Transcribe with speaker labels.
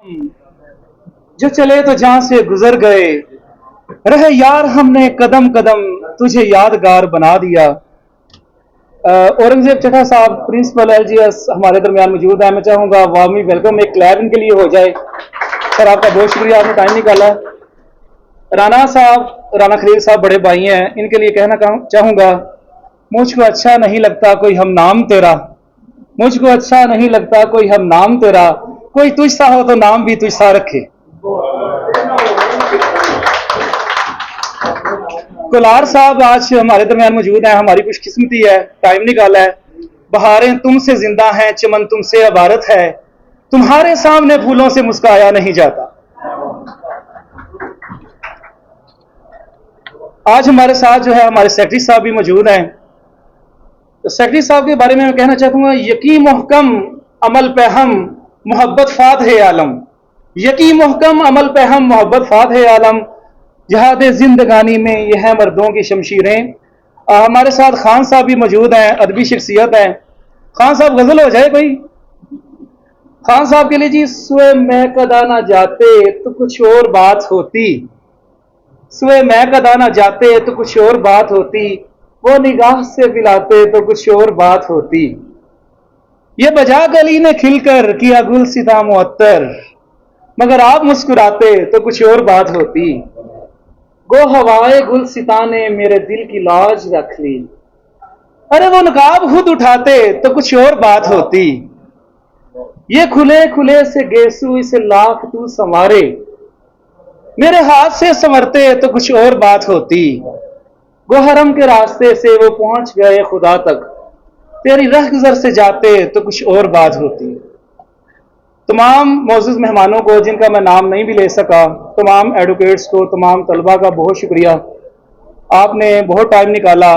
Speaker 1: जो चले तो जहां से गुजर गए, रहे यार हमने कदम कदम तुझे यादगार बना दिया। औरंगजेब चट्टा साहब प्रिंसिपल LGS हमारे दरमियान मौजूद है। मैं चाहूंगा वार्मली वेलकम एक क्लैप इनके लिए हो जाए। सर आपका बहुत शुक्रिया, आपने टाइम निकाला। राना साहब, राना खलील साहब बड़े भाई हैं, इनके लिए कहना चाहूंगा, मुझको अच्छा नहीं लगता कोई हम नाम तेरा, मुझको अच्छा नहीं लगता कोई हम नाम तेरा, कोई तुझ सा हो तो नाम भी तुझ सा रखे। कोलार साहब आज हमारे दरमियान मौजूद हैं, हमारी खुशकिस्मती है, टाइम निकाला है। बहारें तुमसे जिंदा हैं, चमन तुमसे अबारत है, तुम्हारे सामने फूलों से मुस्काया नहीं जाता। आज हमारे साथ जो है हमारे सेक्रेटरी साहब भी मौजूद हैं। तो सेक्रेटरी साहब के बारे में मैं कहना चाहूंगा, यकीन मोहकम अमल पे हम मोहब्बत फात है आलम, यकीन मोहकम अमल पे हम मोहब्बत फात है आलम, जहाद जिंदगानी में यह है मर्दों की शमशीरें। हमारे साथ खान साहब भी मौजूद हैं, अदबी शख्सियत हैं। खान साहब गजल हो जाए कोई। खान साहब के लिए जी, सुए मैं कदा ना जाते तो कुछ और बात होती, सुए मैं कदा ना जाते तो कुछ और बात होती, वो निगाह से पिलाते तो कुछ और बात होती, ये बजा गली ने खिलकर किया गुल सिता मुअत्तर, मगर आप मुस्कुराते तो कुछ और बात होती, गो हवाए गुल सिता ने मेरे दिल की लाज रख ली, अरे वो नकाब खुद उठाते तो कुछ और बात होती, ये खुले खुले से गेसू इसे लाख तू संवारे, मेरे हाथ से संवरते तो कुछ और बात होती, गोहरम के रास्ते से वो पहुंच गए खुदा तक, तेरी रहगुजर से जाते तो कुछ और बात होती। तमाम मौजूद मेहमानों को जिनका मैं नाम नहीं भी ले सका, तमाम एडवोकेट्स को, तमाम तलबा का बहुत शुक्रिया, आपने बहुत टाइम निकाला।